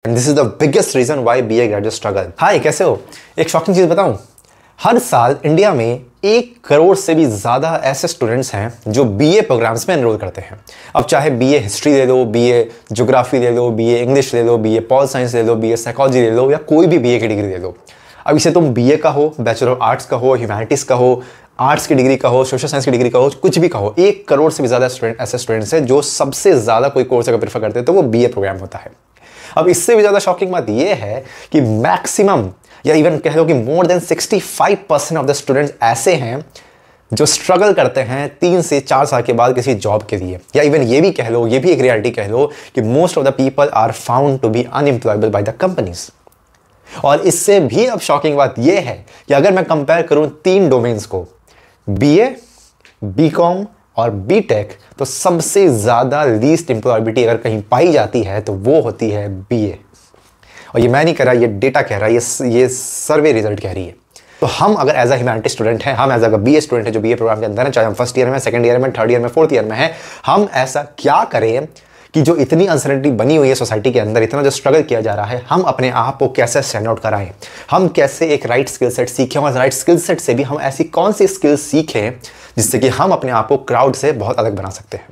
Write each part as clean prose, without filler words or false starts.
And this is the biggest reason why BA graduate struggle. Hi, कैसे हो? एक shocking चीज बताऊं, हर साल इंडिया में 1 करोड़ से भी ज़्यादा ऐसे स्टूडेंट्स हैं जो बीए प्रोग्राम्स में एनरोल करते हैं। अब चाहे बीए हिस्ट्री ले लो, बीए ज्योग्राफी ले लो, बीए इंग्लिश ले लो, बीए पॉल साइंस ले लो, बीए साइकोलॉजी ले लो, या कोई भी बीए की डिग्री ले लो। अब इसे तुम बीए का हो, बैचलर ऑफ आर्ट्स का हो, ह्यूमैनिटीज़ का हो, आर्ट्स की डिग्री का हो, सोशल साइंस की डिग्री का हो, कुछ भी का हो, 1 करोड़ से भी ज़्यादा ऐसे स्टूडेंट्स हैं जो सबसे ज़्यादा कोई कोर्स अगर प्रेफर करते हैं तो वो बीए प्रोग्राम होता है। अब इससे भी ज़्यादा शॉकिंग बात यह है कि मैक्सिमम या इवन कह लो कि more than 65% of the students ऐसे हैं जो स्ट्रगल करते हैं 3 से 4 साल के बाद किसी जॉब के लिए, या इवन ये भी कह लो, ये भी एक रियलिटी कह लो कि most of the people are found to be unemployable by the companies. और इससे भी अब शॉकिंग बात यह है कि अगर मैं कंपेयर करूं 3 डोमेन्स को, बीए, बीकॉम और बीटेक, तो सबसे ज्यादा लीस्ट एम्प्लॉयबिलिटी अगर कहीं पाई जाती है तो वो होती है बीए। और ये मैं नहीं कह रहा, ये डेटा कह रहा है, ये सर्वे रिजल्ट कह रही है। तो हम अगर एज अ ह्यूमैनिटी स्टूडेंट हैं, हम एज अ बीए स्टूडेंट हैं जो बीए प्रोग्राम के अंदर है, चाहे हम फर्स्ट ईयर में, सेकंड ईयर में, थर्ड ईयर में, फोर्थ ईयर में है, हम ऐसा क्या करें कि जो इतनी अनसर्टेनिटी बनी हुई है सोसाइटी के अंदर, इतना जो स्ट्रगल किया जा रहा है, हम अपने आप को कैसे स्टैंड आउट कराएं, हम कैसे एक राइट स्किल सेट सीखें, और राइट स्किल सेट से भी हम ऐसी कौन सी स्किल्स सीखें जिससे कि हम अपने आप को क्राउड से बहुत अलग बना सकते हैं।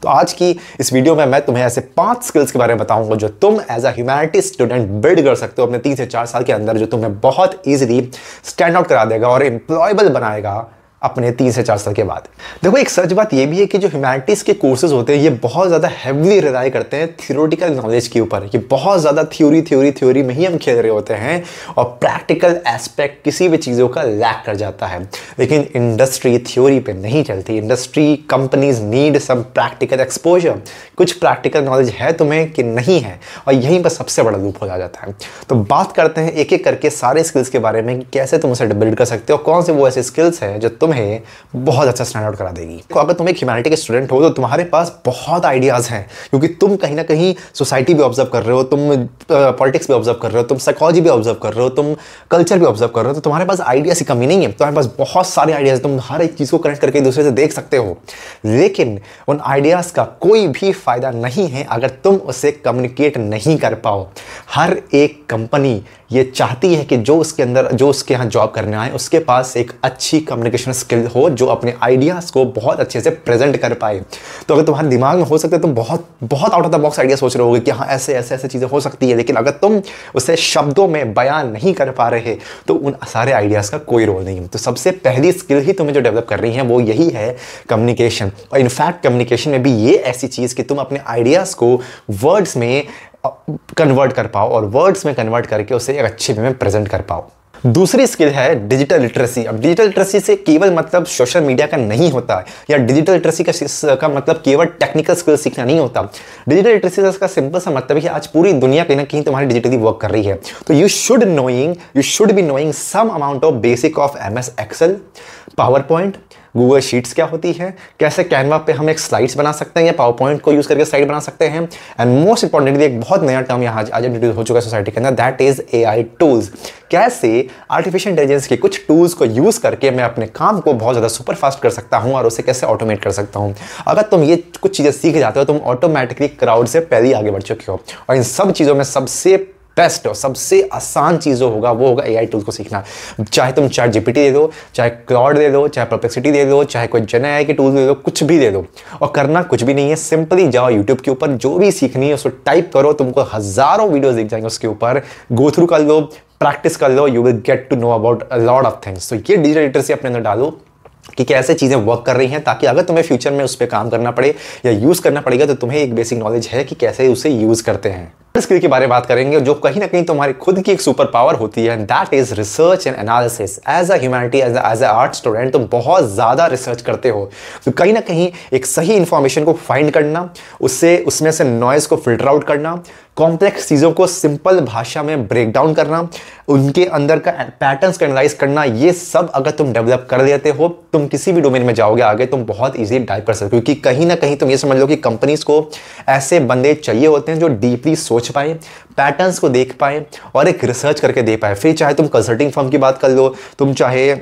तो आज की इस वीडियो में मैं तुम्हें ऐसे 5 स्किल्स के बारे में बताऊंगा जो तुम as a humanity student build कर सकते हो अपने 3 से 4 साल के अंदर, जो तुम्हें बहुत ईजिली स्टैंड आउट करा देगा और एम्प्लॉयबल बनाएगा अपने 3 से 4 साल के बाद। देखो, एक सच बात ये भी है कि जो ह्यूमैनिटीज़ के कोर्सेज होते हैं ये बहुत ज़्यादा हैवीली रिलाई करते हैं थियोरेटिकल नॉलेज के ऊपर। ये बहुत ज़्यादा थ्योरी में ही हम खेल रहे होते हैं और प्रैक्टिकल एस्पेक्ट किसी भी चीज़ों का लैक कर जाता है। लेकिन इंडस्ट्री थ्योरी पे नहीं चलती। Industry, companies need some practical exposure. कुछ प्रैक्टिकल नॉलेज है तुम्हें कि नहीं है, और यहीं पर सबसे बड़ा लूप हो जाता है। तो बात करते हैं एक एक करके सारे स्किल्स के बारे में कि कैसे तुम उसे बिल्ड कर सकते हो, कौन से वो ऐसे स्किल्स हैं जो तुम्हें बहुत अच्छा स्टैंड आउट करा देगी। तो अगर तुम एक ह्यूमैनिटी के स्टूडेंट हो तो तुम्हारे पास बहुत आइडियाज हैं, क्योंकि तुम कहीं ना कहीं सोसाइटी भी ऑब्जर्व कर रहे हो, तुम पॉलिटिक्स भी ऑब्जर्व कर रहे हो, तुम साइकोलॉजी भी ऑब्जर्व कर रहे हो, तुम कल्चर भी ऑब्जर्व कर रहे हो। तो तुम्हारे पास आइडियाज की कमी नहीं है, तुम्हारे पास बहुत सारे आइडियाज, तुम हर एक चीज को कनेक्ट करके एक दूसरे से देख सकते हो। लेकिन उन आइडियाज का कोई भी फायदा नहीं है अगर तुम उसे कम्युनिकेट नहीं कर पाओ। हर एक कंपनी ये चाहती है कि जो उसके यहाँ जॉब करने आए उसके पास एक अच्छी कम्युनिकेशन स्किल हो, जो अपने आइडियाज को बहुत अच्छे से प्रेजेंट कर पाए। तो अगर तुम्हारे दिमाग में हो सकता है तुम बहुत out of the box idea सोच रहे होगे कि हाँ ऐसे चीजें हो सकती है, लेकिन अगर तुम उसे शब्दों में बयान नहीं कर पा रहे तो उन सारे आइडियाज का कोई रोल नहीं है। तो सबसे पहली स्किल ही तुम्हें जो डेवलप कर रही है वो यही है, कम्युनिकेशन। और इनफैक्ट कम्युनिकेशन में भी ये ऐसी चीज कि तुम अपने आइडियाज को वर्ड्स में कन्वर्ट कर पाओ और वर्ड्स में कन्वर्ट करके उसे एक अच्छे वे में प्रेजेंट कर पाओ। दूसरी स्किल है डिजिटल लिटरेसी। अब डिजिटल लिटरेसी से केवल मतलब सोशल मीडिया का नहीं होता, या डिजिटल लिटरेसी का मतलब केवल टेक्निकल स्किल सीखना नहीं होता। डिजिटल लिटरेसी का सिंपल सा मतलब है कि आज पूरी दुनिया कहीं ना कहीं तुम्हारी डिजिटली वर्क कर रही है, तो you should be knowing some amount of basic of MS Excel, PowerPoint, Google sheets क्या होती है, कैसे कैनवा पे हम एक स्लाइड्स बना सकते हैं या पावर पॉइंट को यूज करके स्लाइड बना सकते हैं। एंड मोस्ट इंपॉर्टेंटली एक बहुत नया टर्म यहाँ आज इंट्रोड्यूस हो चुका है सोसाइटी के अंदर, दैट इज AI टूल्स। कैसे आर्टिफिशियल इंटेलिजेंस के कुछ टूल्स को यूज करके मैं अपने काम को बहुत ज़्यादा सुपर फास्ट कर सकता हूँ और उसे कैसे ऑटोमेट कर सकता हूँ। अगर तुम ये कुछ चीज़ें सीख जाते हो तुम ऑटोमेटिकली क्राउड से पहले ही आगे बढ़ चुके हो। और इन सब चीज़ों में सबसे बेस्ट और सबसे आसान चीज़ जो होगा वो होगा AI टूल्स को सीखना। चाहे तुम ChatGPT ले लो, चाहे क्लाउड ले लो, चाहे परप्लेक्सिटी ले लो, चाहे कोई जेन AI के टूल्स ले लो, कुछ भी ले लो। और करना कुछ भी नहीं है, सिंपली जाओ यूट्यूब के ऊपर, जो भी सीखनी है उसको टाइप करो, तुमको हजारों वीडियोस दिख जाएंगे उसके ऊपर, गो थ्रू कर लो, प्रैक्टिस कर लो, you will get to know about a lot of things. तो ये डिजिटल लिटरेसी अपने अंदर डालो कि कैसे चीज़ें वर्क कर रही हैं, ताकि अगर तुम्हें फ्यूचर में उस पर काम करना पड़े या यूज़ करना पड़ेगा तो तुम्हें एक बेसिक नॉलेज है कि कैसे उसे यूज़ करते हैं। स्किल के बारे में बात करेंगे जो कहीं ना कहीं तुम्हारी खुद की एक सुपर पावर होती है, that is research and analysis. As a humanity, as a art student तुम बहुत ज़्यादा रिसर्च करते हो, तो कहीं ना कहीं एक सही इंफॉर्मेशन को फाइंड करना, उसमें से नॉइज को फिल्टर आउट करना, कॉम्प्लेक्स चीज़ों को सिंपल भाषा में ब्रेक डाउन करना, उनके अंदर का पैटर्न्स को एनालाइज करना, ये सब अगर तुम डेवलप कर लेते हो तुम किसी भी डोमेन में जाओगे आगे, तुम बहुत इजीली डाइव कर सकते हो। क्योंकि कहीं ना कहीं तुम ये समझ लो कि कंपनीज को ऐसे बंदे चाहिए होते हैं जो डीपली सोच पाए, पैटर्न्स को देख पाए और एक रिसर्च करके दे पाए। फिर चाहे तुम कंसल्टिंग फर्म की बात कर लो, तुम चाहे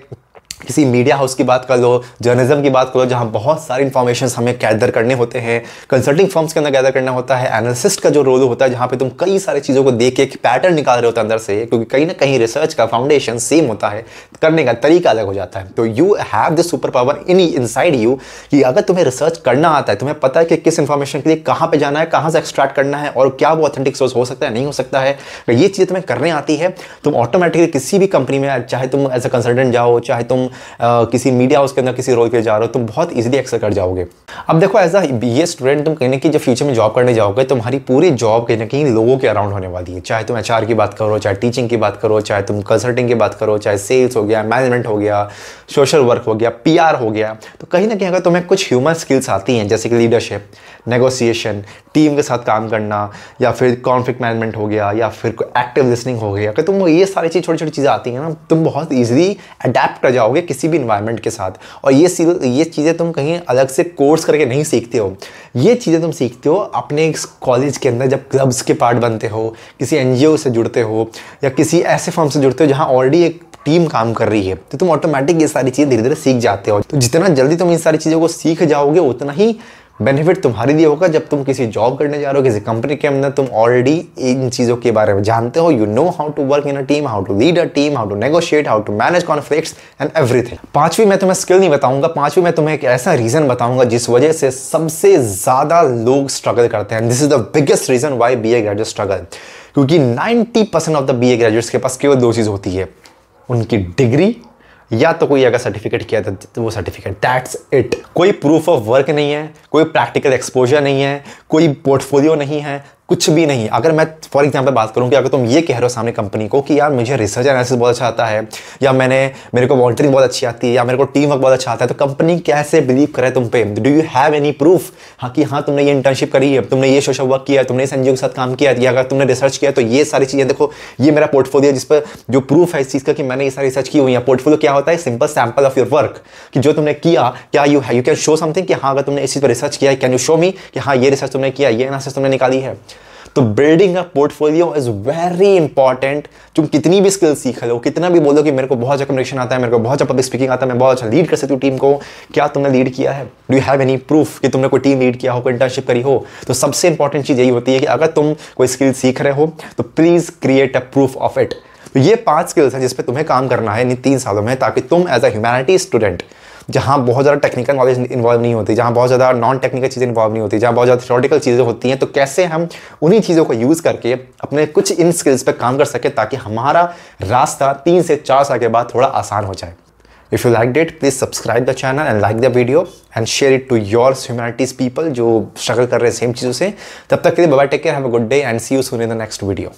किसी मीडिया हाउस की बात कर लो, जर्नलिज्म की बात करो, जहां बहुत सारी इंफॉर्मेशन हमें गैदर करने होते हैं, कंसल्टिंग फर्म्स के अंदर गैदर करना होता है, एनालिसिस्ट का जो रोल होता है जहां पे तुम कई सारी चीज़ों को देख के एक पैटर्न निकाल रहे होते हैं अंदर से, क्योंकि कहीं ना कहीं रिसर्च का फाउंडेशन सेम होता है, करने का तरीका अलग हो जाता है। तो you have the super power inside you कि अगर तुम्हें रिसर्च करना आता है, तुम्हें पता है कि किस इंफॉर्मेशन के लिए कहाँ पे जाना है, कहाँ से एक्सट्रैक्ट करना है और क्या वो ऑथेंटिक सोर्स हो सकता है, नहीं हो सकता है, ये चीज़ें तुम्हें करने आती है, तुम ऑटोमेटिकली किसी भी कंपनी में, चाहे तुम एज ए कंसल्टेंट जाओ, चाहे तुम किसी मीडिया हाउस के अंदर किसी रोल के जा रहे हो, तुम बहुत इजीली एक्सेल कर जाओगे। अब देखो एज अ बीए स्टूडेंट तुम कहीं ना कहीं जब फ्यूचर में जॉब करने जाओगे, तुम्हारी पूरी जॉब कहीं ना कहीं लोगों के अराउंड होने वाली है। चाहे तुम एचआर की बात करो, चाहे टीचिंग की बात करो, चाहे तुम कंसल्टिंग की बात करो, चाहे सेल्स हो गया, मैनेजमेंट हो गया, सोशल वर्क हो गया, पीआर हो गया, तो कहीं ना कहीं अगर तुम्हें कुछ ह्यूमन स्किल्स आती हैं, जैसे कि लीडरशिप, नेगोशिएशन, टीम के साथ काम करना, या फिर कॉन्फ्लिक्ट मैनेजमेंट हो गया, या फिर एक्टिव लिसनिंग हो गया, अगर तुम ये सारी चीज़ छोटी छोटी चीज़ें आती हैं ना, तुम बहुत ईजिली अडेप्ट कर जाओगे किसी भी इन्वायरमेंट के साथ। और ये चीज़ें तुम कहीं अलग से कोर्स करके नहीं सीखते हो, ये चीज़ें तुम सीखते हो अपने कॉलेज के अंदर, जब क्लब्स के पार्ट बनते हो, किसी एनजीओ से जुड़ते हो, या किसी ऐसे फर्म से जुड़ते हो जहाँ ऑलरेडी एक टीम काम कर रही है, तो तुम ऑटोमेटिक ये सारी चीज़ें धीरे धीरे सीख जाते हो। तो जितना जल्दी तुम इन सारी चीज़ों को सीख जाओगे, उतना ही बेनिफिट तुम्हारे लिए होगा जब तुम किसी जॉब करने जा रहे हो, किसी कंपनी के अंदर तुम ऑलरेडी इन चीज़ों के बारे में जानते हो, you know how to work in a team, how to lead a team, how to negotiate, how to manage conflicts and everything. पांचवी मैं तुम्हें स्किल नहीं बताऊंगा, पांचवी मैं तुम्हें एक ऐसा रीजन बताऊंगा जिस वजह से सबसे ज्यादा लोग स्ट्रगल करते हैं। This is the biggest reason why BA graduate struggle, क्योंकि 90% ऑफ द बीए ग्रेजुएट्स के पास केवल दो चीज होती है, उनकी डिग्री, या तो कोई अगर सर्टिफिकेट किया था तो वो सर्टिफिकेट, दैट्स इट। कोई प्रूफ ऑफ वर्क नहीं है, कोई प्रैक्टिकल एक्सपोजर नहीं है, कोई पोर्टफोलियो नहीं है, कुछ भी नहीं। अगर मैं फॉर एग्जांपल बात करूं कि अगर तुम ये कह रहे हो सामने कंपनी को कि यार मुझे रिसर्च एनालिसिस बहुत अच्छा आता है, या मेरे को वॉलंटियरिंग बहुत अच्छी आती है, या मेरे को टीम वर्क बहुत अच्छा आता है, तो कंपनी कैसे बिलीव करे तुम पे? Do you have any proof हाँ कि हाँ तुमने ये इंटर्नशिप करी है, तुमने ये सोशल वर्क किया है, तुमने इस एनजीओ के साथ काम किया है, या अगर तुमने रिसर्च किया तो ये सारी चीज़ें देखो, ये मेरा पोर्टफोलियो जिस पर जो प्रूफ है इस चीज़ का कि मैंने ये सारी रिसर्च की हुई है। पोर्टफोलियो क्या होता है? Simple sample of your work, कि जो तुमने किया, क्या यू कैन शो समथिंग कि हाँ अगर तुमने इस चीज़ पर रिसर्च किया है, कैन यू शो मी कि हाँ ये रिसर्च तुमने किया, ये एनालिसिस तुमने निकाली है। तो building a portfolio is very important. तुम कितनी भी स्किल सीख लो, कितना भी बोलो कि मेरे को बहुत अच्छा कम्युनिकेशन आता है, मेरे को बहुत अच्छा पब्लिक स्पीकिंग आता है, मैं बहुत अच्छा लीड कर सकती हूँ टीम को, क्या तुमने लीड किया है? Do you have any proof कि तुमने कोई टीम लीड किया हो, कोई इंटर्नशिप करी हो? तो सबसे इंपॉर्टेंट चीज़ यही होती है कि अगर तुम कोई स्किल सीख रहे हो तो please create a proof of it. तो ये 5 स्किल्स हैं जिस पे तुम्हें काम करना है इन 3 सालों में, ताकि तुम एज अ ह्यूमैनिटीज स्टूडेंट, जहाँ बहुत ज़्यादा टेक्निकल नॉलेज इन्वॉल्व नहीं होती, जहाँ बहुत ज़्यादा नॉन टेक्निकल चीज़ें इन्वॉल्व नहीं होती, जहाँ बहुत ज़्यादा थ्योरेटिकल चीज़ें होती हैं, तो कैसे हम उन्हीं चीज़ों को यूज़ करके अपने कुछ इन स्किल्स पे काम कर सके, ताकि हमारा रास्ता 3 से 4 साल के बाद थोड़ा आसान हो जाए। If you liked it, please subscribe the channel and like the video and share it to your humanities people जो स्ट्रगल कर रहे हैं सेम चीज़ों से। तब तक के लिए bye bye, take care, have a good day and see you soon in the next video.